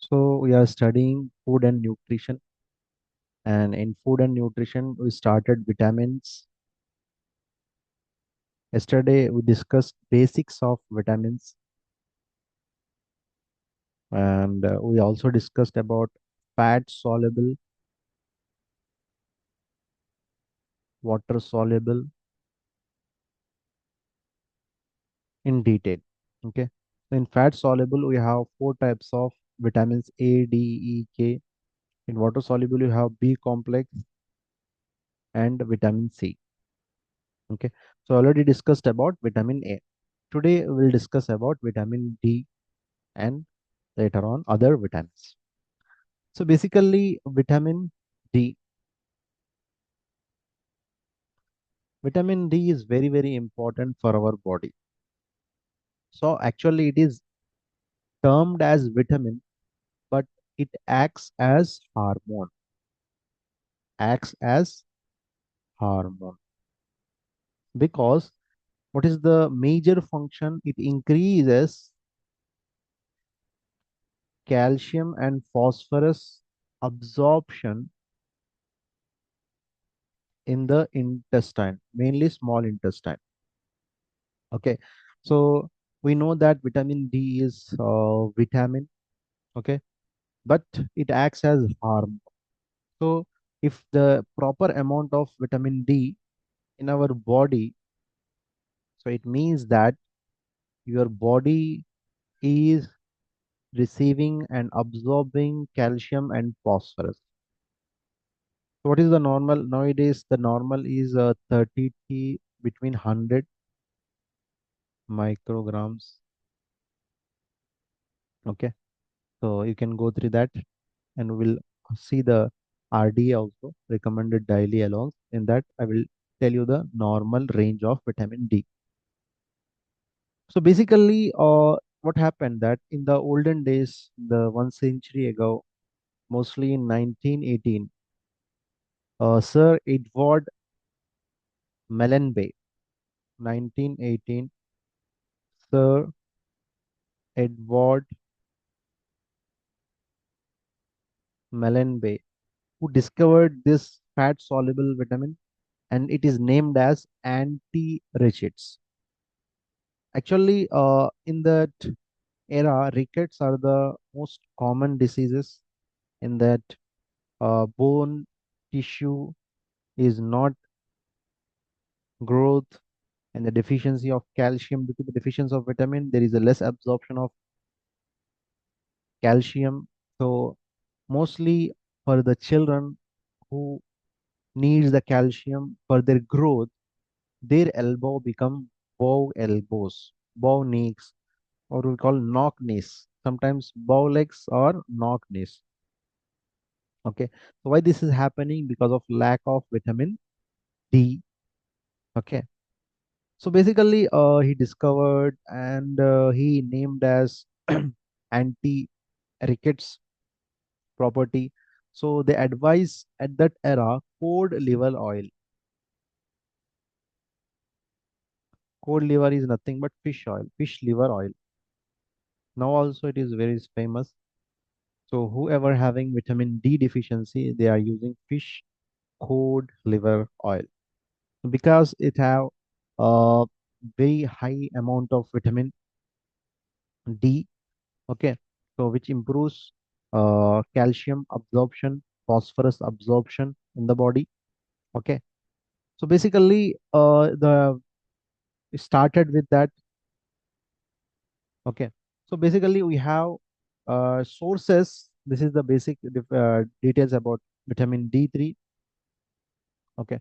So we are studying food and nutrition, and in food and nutrition, we started vitamins. Yesterday, we discussed basics of vitamins, and we also discussed about fat soluble, water soluble in detail. Okay, so in fat soluble, we have four types of vitamins: A, D, E, K. In water soluble, you have B complex and vitamin C. Okay, so already discussed about vitamin A. Today, we'll discuss about vitamin D and later on other vitamins. So basically, D, vitamin D is very, very important for our body. So actually, it is termed as vitamin, but it acts as hormone because what is the major function? It increases calcium and phosphorus absorption in the intestine, mainly small intestine. Okay, so we know that vitamin D is vitamin. Okay, but it acts as harm. So if the proper amount of vitamin D in our body, so it means that your body is receiving and absorbing calcium and phosphorus. So what is the normal nowadays? The normal is 30 T between 100 micrograms. Okay, so you can go through that and we'll see the RD also, recommended daily allowance. In that, I will tell you the normal range of vitamin D. So basically, what happened that in the olden days, the 1 century ago, mostly in 1918, Sir Edward Mellenby, 1918, Sir Edward Mellenby, who discovered this fat soluble vitamin, and it is named as anti-rickets. Actually, in that era, rickets are the most common diseases in that bone tissue is not growth and the deficiency of calcium due to the deficiency of vitamin. There is a less absorption of calcium. So mostly for the children who needs the calcium for their growth, their elbow become bow elbows, bow knees, or we call knock knees. Sometimes bow legs or knock knees. Okay, so why this is happening? Because of lack of vitamin D. Okay, so basically, he discovered and he named as anti-rickets property. So they advise at that era cod liver oil. Cod liver is nothing but fish oil, fish liver oil. Now also it is very famous. So whoever having vitamin D deficiency, they are using fish cod liver oil because it have a very high amount of vitamin D. Okay, so which improves calcium absorption, phosphorus absorption in the body. Okay, so basically, the it started with that. Okay, so basically we have sources. This is the basic details about vitamin D3. Okay,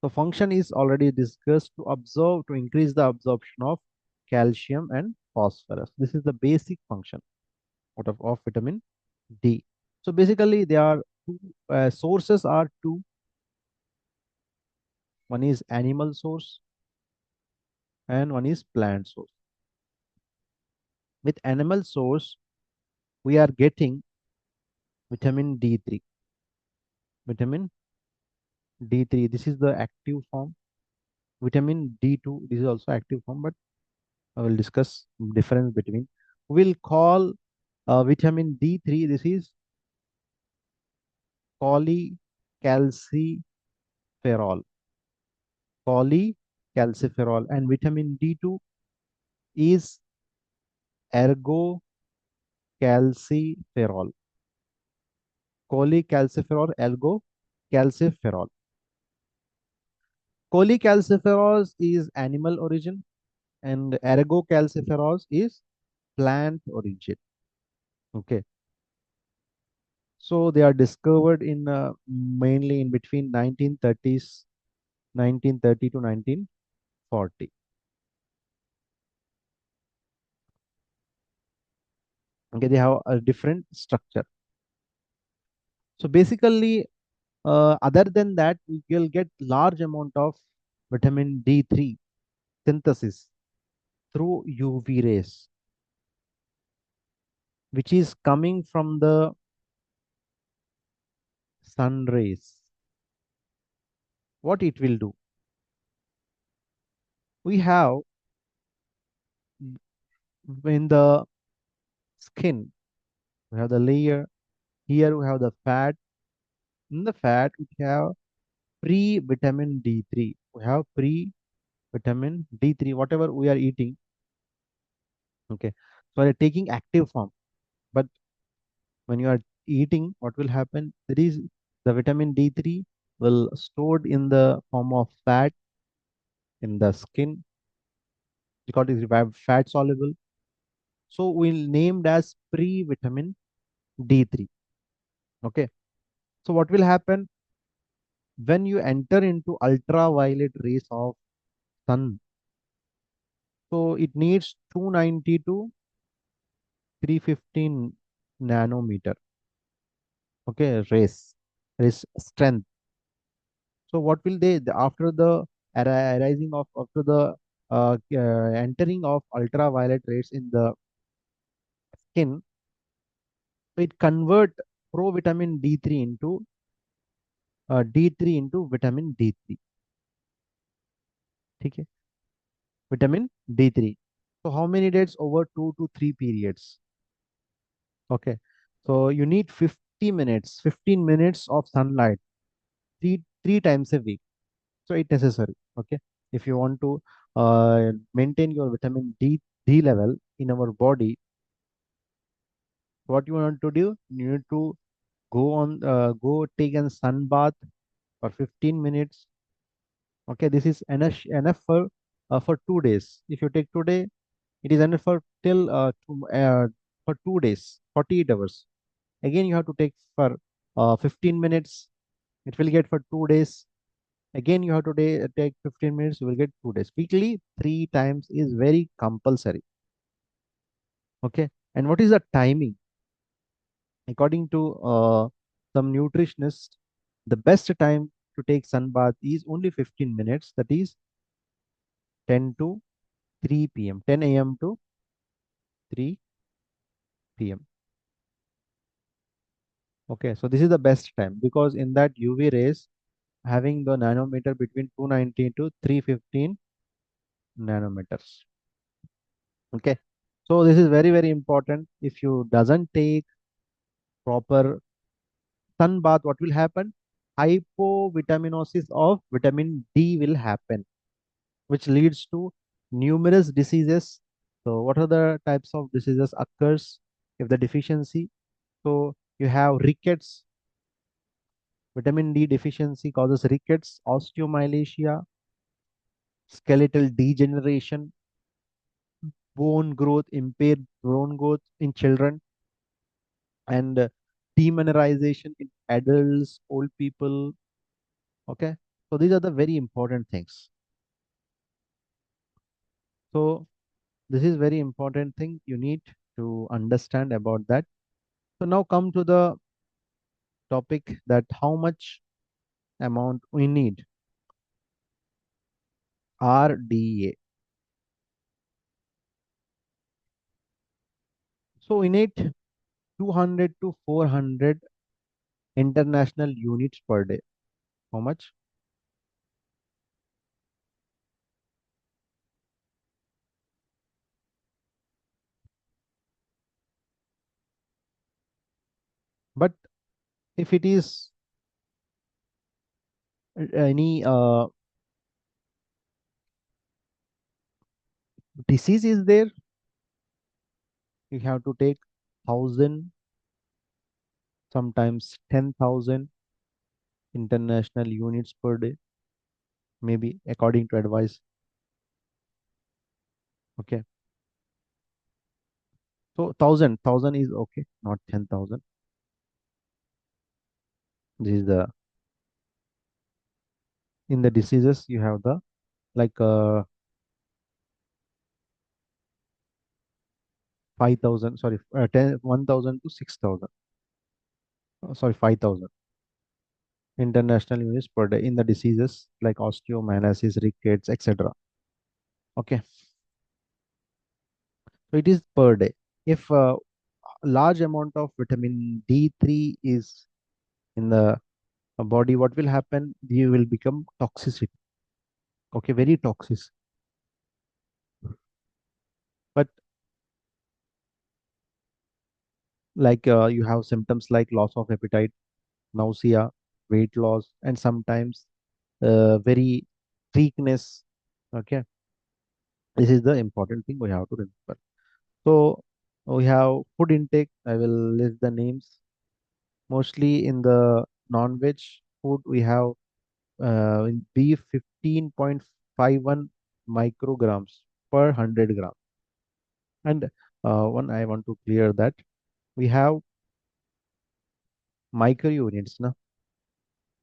so function is already discussed to absorb to increase the absorption of calcium and phosphorus. This is the basic function of vitamin D. So basically, there are two sources are two. One is animal source and one is plant source. With animal source, we are getting vitamin D3. Vitamin D3. This is the active form. Vitamin D2. This is also active form, but I will discuss difference between. We'll call. Vitamin D3, this is cholecalciferol, cholecalciferol, and vitamin D2 is ergocalciferol, cholecalciferol, ergocalciferol. Cholecalciferol is animal origin and ergocalciferol is plant origin. Okay, so they are discovered in mainly in between 1930s, 1930 to 1940. Okay, they have a different structure. So basically, other than that, we will get large amount of vitamin D3 synthesis through UV rays, which is coming from the sun rays. What it will do? We have in the skin, we have the layer. Here we have the fat. In the fat, we have pre-vitamin D3. We have pre-vitamin D3, whatever we are eating. Okay. So we are taking active form. But when you are eating, what will happen? There is the vitamin D3 will stored in the form of fat in the skin because it is fat soluble. So we'll named as pre-vitamin D3. Okay. So what will happen when you enter into ultraviolet rays of sun? So it needs 290 to 315 nanometer. Okay, race strength. So what will they after the arising of after the entering of ultraviolet rays in the skin, so it convert provitamin D3 into D3 into vitamin D3. Okay, vitamin D3. So how many days? Over 2 to 3 periods? Okay, so you need 50 minutes, 15 minutes of sunlight three times a week. So it's necessary. Okay, if you want to maintain your vitamin D level in our body, what you want to do? You need to go take a sun bath for 15 minutes. Okay, this is enough for 2 days. If you take today, it is enough for 2 days, 48 hours. Again, you have to take for 15 minutes. It will get for 2 days. Again, you have to take 15 minutes. You will get 2 days. Weekly, three times is very compulsory. Okay. And what is the timing? According to some nutritionists, the best time to take sun bath is only 15 minutes. That is 10 to 3 p.m. 10 a.m. to 3 p.m. Okay. So this is the best time because in that UV rays having the nanometer between 290 to 315 nanometers. Okay, so this is very very important. If you doesn't take proper sun bath, what will happen? Hypovitaminosis of vitamin D will happen, which leads to numerous diseases. So what are the types of diseases occurs if the deficiency? So you have rickets. Vitamin D deficiency causes rickets, osteomyelitia, skeletal degeneration, bone growth, impaired bone growth in children, and demineralization in adults, old people. Okay, so these are the very important things. So this is very important thing you need to understand about that. So now come to the topic that how much amount we need. RDA. So we need 200 to 400 international units per day. How much? But if it is any disease is there, you have to take 1,000, sometimes 10,000 international units per day, maybe according to advice. Okay, so thousand is okay, not 10,000. This is the in the diseases you have the like 5,000, sorry, 1,000 to 6,000. Sorry, 5,000 international units per day in the diseases like osteomyelitis, rickets, etc. Okay, so it is per day. If large amount of vitamin D3 is in the body, what will happen? You will become toxicity. Okay, very toxic. But like you have symptoms like loss of appetite, nausea, weight loss, and sometimes very weakness. Okay, this is the important thing we have to remember. So we have food intake. I will list the names. Mostly in the non-veg food, we have in beef 15.51 micrograms per 100 gram. And one I want to clear that we have microunits. Now,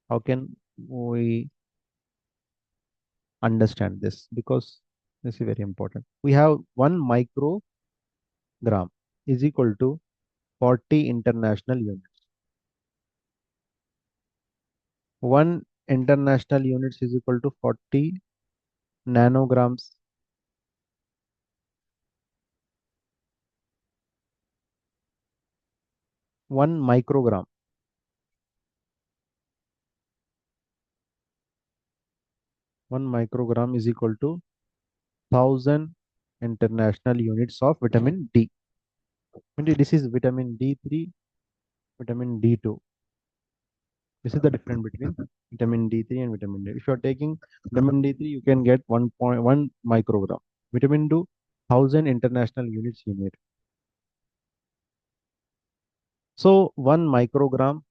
how can we understand this? Because this is very important. We have 1 microgram is equal to 40 international units. One international units is equal to 40 nanograms. 1 microgram. 1 microgram is equal to 1,000 international units of vitamin D. And this is vitamin D3, vitamin D2. This is the difference between vitamin D3 and vitamin D. If you are taking vitamin D3, you can get 1.1 microgram. Vitamin D, 1,000 international units you need. So 1 microgram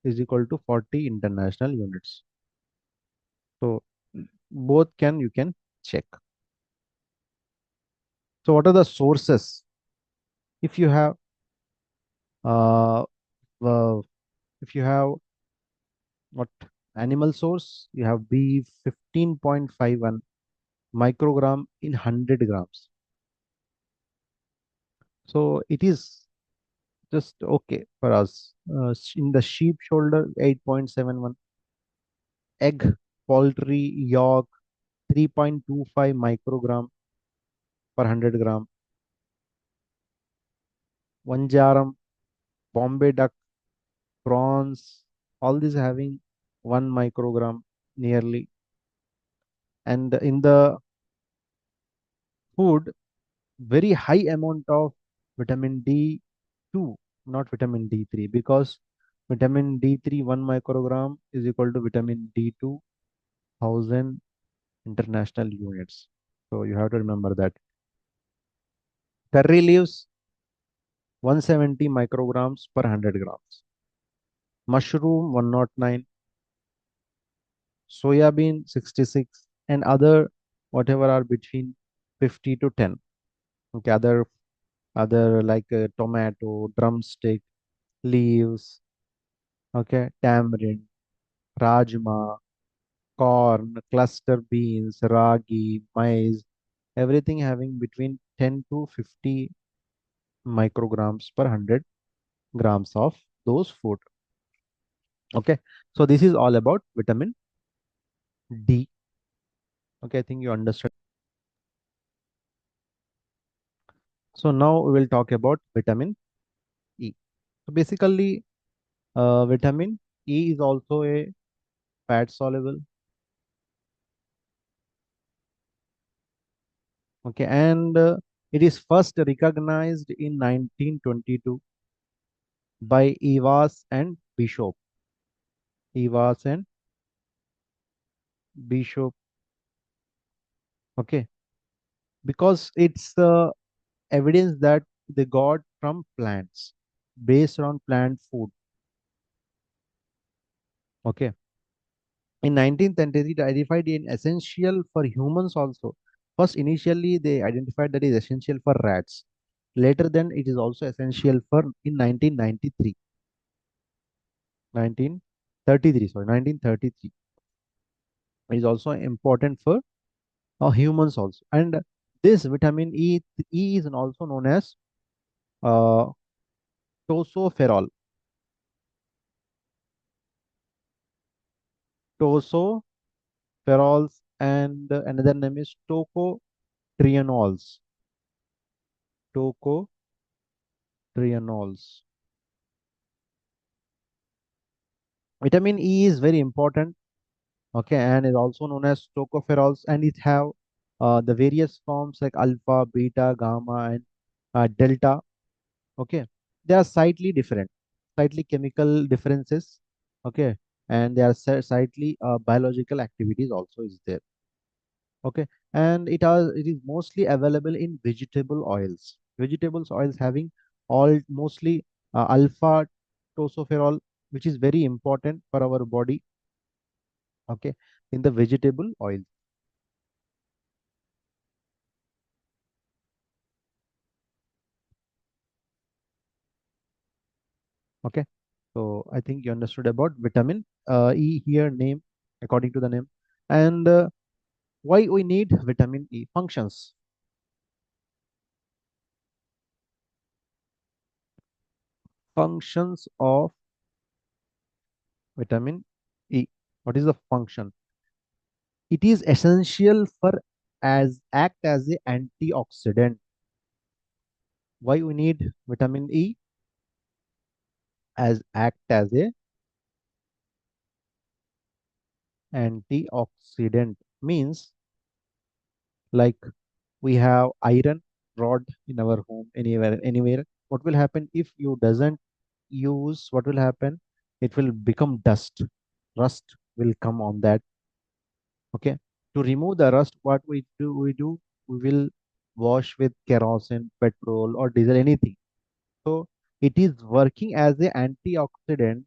is equal to 40 international units. So both you can check. So what are the sources? If you have uh, uh, if you have what animal source, you have beef 15.51 microgram in 100 grams. So it is just okay for us. In the sheep shoulder 8.71, egg, poultry yolk 3.25 microgram per 100 gram, vanjaram, bombay duck, prawns, all these having 1 microgram nearly. And in the food, very high amount of vitamin D2, not vitamin D3, because vitamin D3 1 microgram is equal to vitamin D2 1,000 international units. So you have to remember that. Curry leaves 170 micrograms per 100 grams. Mushroom 109, soya bean 66, and other whatever are between 50 to 10. Okay, other like tomato, drumstick, leaves, okay, tamarind, rajma, corn, cluster beans, ragi, maize, everything having between 10 to 50 micrograms per 100 grams of those food. Okay, so this is all about vitamin D. Okay, I think you understand. So now we will talk about vitamin E. So basically, vitamin E is also a fat soluble. Okay, and it is first recognized in 1922. by Evas and Bishop. Evas and Bishop. Okay, because it's evidence that they got from plants, based on plant food. Okay, in 1930, they identified an essential for humans also. First, initially they identified that is essential for rats. Later, then it is also essential for in 1993, 1933. Sorry, 1933. It is also important for humans also. And this vitamin E is also known as uh, tocopherol. Tocopherols, and another name is tocotrienols. Tocotrienols. Vitamin E is very important. Okay, and is also known as tocopherols, and it have the various forms like alpha, beta, gamma, and delta. Okay, they are slightly different, slightly chemical differences. Okay, and there are slightly biological activities also is there. Okay, and it is mostly available in vegetable oils. Vegetables oils having all mostly alpha tocopherol, which is very important for our body. Okay, in the vegetable oil. Okay, so I think you understood about vitamin E here name, according to the name. And why we need vitamin E? Functions. Functions of vitamin E. What is the function? It is essential for as act as a antioxidant. Why we need vitamin E? As act as a antioxidant, means like we have iron rod in our home, anywhere. What will happen if you doesn't use? What will happen? It will become dust. Rust will come on that. Okay, to remove the rust, what we will wash with kerosene, petrol, or diesel, anything. So it is working as a antioxidant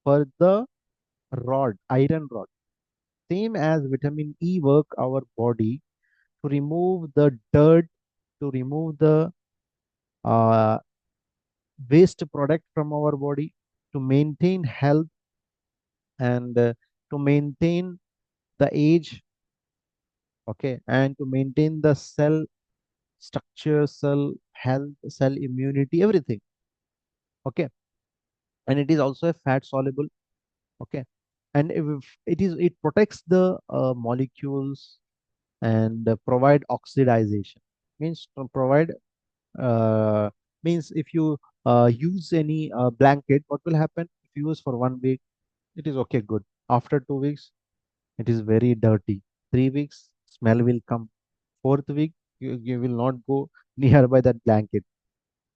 for the rod, iron rod. Same as vitamin E work our body to remove the dirt, to remove the uh, waste product from our body, to maintain health, and to maintain the age. Okay, and to maintain the cell structure, cell health, cell immunity, everything. Okay, and it is also a fat soluble. Okay, and if it protects the molecules, and provide oxidization, means to provide uh, means if you use any blanket, what will happen? If you use for 1 week, it is okay, good. After 2 weeks, it is very dirty. 3 weeks, smell will come. Fourth week, you will not go nearby that blanket.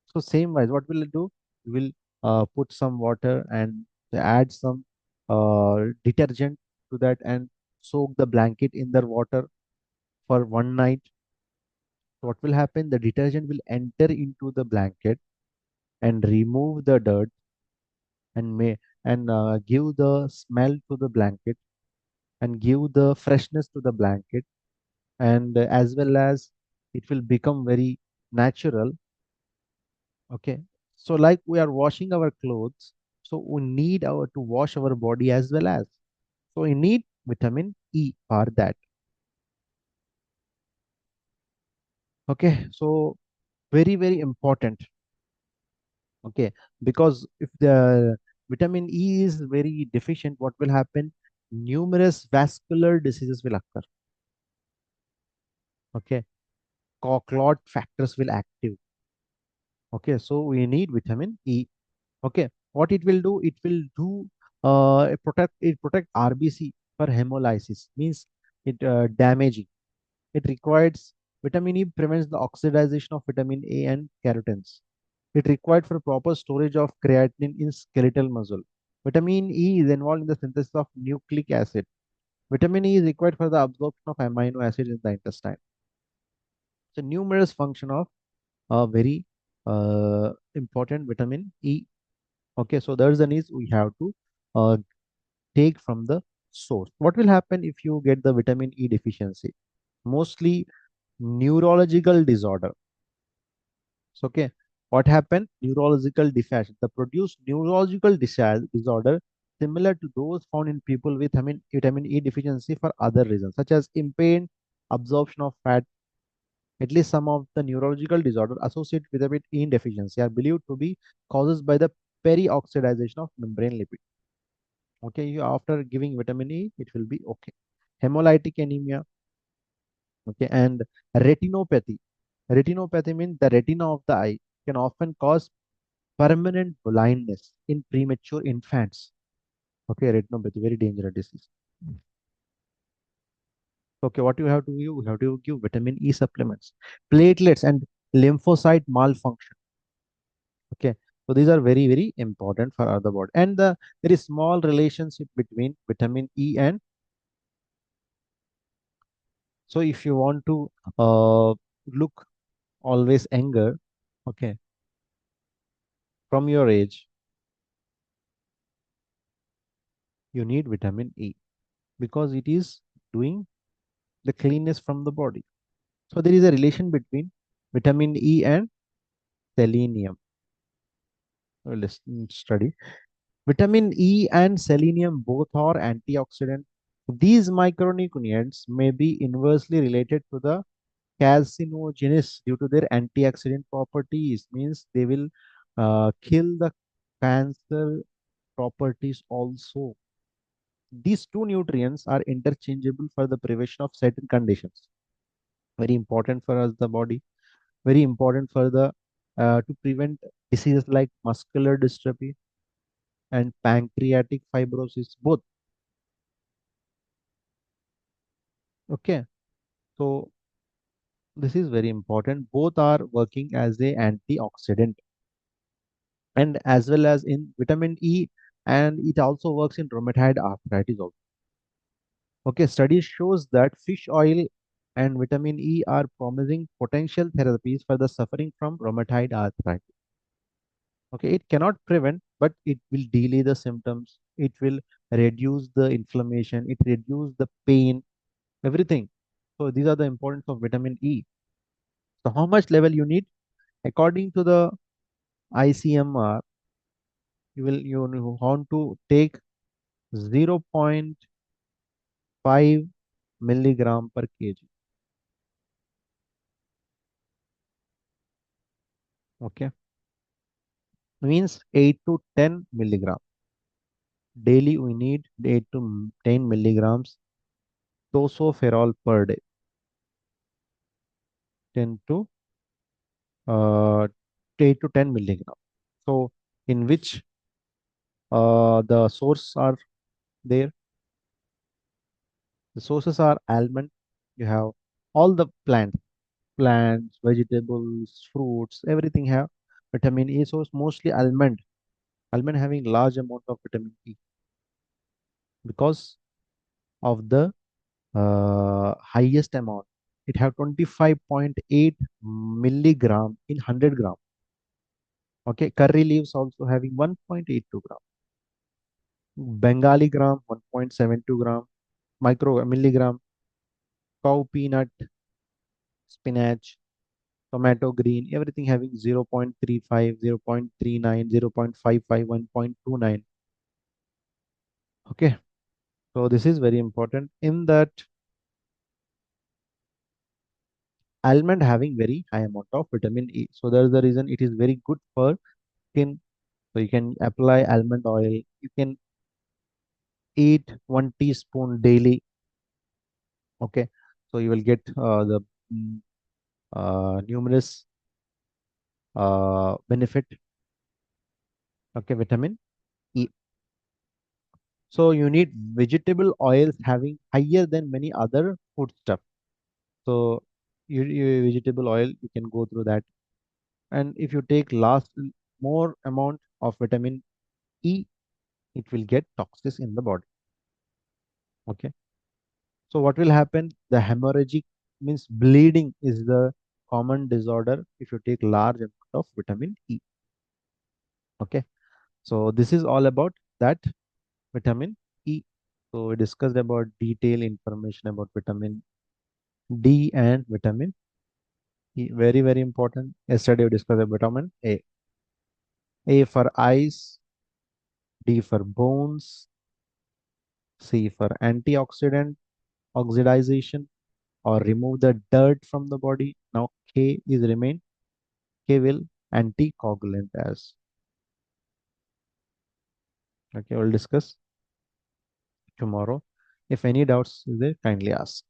So same wise, what will it do? You will put some water and add some detergent to that, and soak the blanket in the water for one night. So what will happen? The detergent will enter into the blanket and remove the dirt, and may and give the smell to the blanket, and give the freshness to the blanket, and as well as it will become very natural. Okay, so like we are washing our clothes, so we need our to wash our body as well as, so we need vitamin E for that. Okay, so very important. Okay, because if the vitamin E is very deficient, what will happen? Numerous vascular diseases will occur. Okay, clot factors will active. Okay, so we need vitamin E. Okay, what it will do? It will do it protect RBC for hemolysis, means it damaging. It requires vitamin E prevents the oxidization of vitamin A and carotenes. It required for proper storage of creatinine in skeletal muscle. Vitamin E is involved in the synthesis of nucleic acid. Vitamin E is required for the absorption of amino acids in the intestine. So numerous function of a very important vitamin E. Okay, so there's the needs we have to uh, take from the source. What will happen if you get the vitamin E deficiency? Mostly neurological disorder. So, okay, what happened? Neurological deficit. The produced neurological disorder similar to those found in people with vitamin E deficiency for other reasons, such as impaired absorption of fat. At least some of the neurological disorder associated with vitamin E deficiency are believed to be causes by the perioxidization of membrane lipid. Okay, you after giving vitamin E, it will be okay. Hemolytic anemia, okay, and retinopathy. Retinopathy means the retina of the eye can often cause permanent blindness in premature infants. Okay, retinopathy, very dangerous disease. Okay, what you have to do? You have to give vitamin E supplements, platelets, and lymphocyte malfunction. Okay, so these are very, very important for other body. And the very small relationship between vitamin E and so if you want to look always younger, okay, from your age, you need vitamin E because it is doing the cleanness from the body. So there is a relation between vitamin E and selenium. Let's study. Vitamin E and selenium both are antioxidant. These micronutrients may be inversely related to the carcinogenesis due to their antioxidant properties. Means they will kill the cancer properties also. These two nutrients are interchangeable for the prevention of certain conditions. Very important for us, the body. Very important for the to prevent diseases like muscular dystrophy and pancreatic fibrosis. Both. Okay. So this is very important. Both are working as a antioxidant and as well as in vitamin E, and it also works in rheumatoid arthritis also. Okay, study shows that fish oil and vitamin E are promising potential therapies for the suffering from rheumatoid arthritis. Okay, it cannot prevent, but it will delay the symptoms. It will reduce the inflammation. It reduce the pain, everything. So these are the importance of vitamin E. So how much level you need? According to the ICMR, you want to take 0.5 milligram per kg. Okay, means 8 to 10 milligram. Daily we need 8 to 10 milligrams tocopherol per day. 10 to 8 to 10 milligram. So in which the source are there? The sources are almond. You have all the plants, vegetables, fruits, everything have vitamin E source, mostly almond. Almond having large amount of vitamin E because of the highest amount. It have 25.8 milligram in 100 gram. Okay, curry leaves also having 1.82 gram. Bengali gram 1.72 gram. Micro milligram. Cow peanut, spinach, tomato green, everything having 0.35, 0.39, 0.55, 1.29. Okay, so this is very important. In that, almond having very high amount of vitamin E. So that's the reason it is very good for skin. So you can apply almond oil. You can eat 1 teaspoon daily. Okay, so you will get the mm, numerous benefit. Okay, vitamin E. So you need vegetable oils having higher than many other food stuff. So vegetable oil, you can go through that. And if you take last more amount of vitamin E, it will get toxic in the body. Okay. So what will happen? The hemorrhagic means bleeding is the common disorder if you take large amount of vitamin E. Okay. So this is all about that vitamin E. So we discussed about detailed information about vitamin D and vitamin E. Very, very important. Yesterday we discussed about vitamin A. A for eyes, D for bones, C for antioxidant, oxidization, or remove the dirt from the body. Now K is remain. K will anticoagulant as. Okay, we'll discuss tomorrow. If any doubts is there, kindly ask.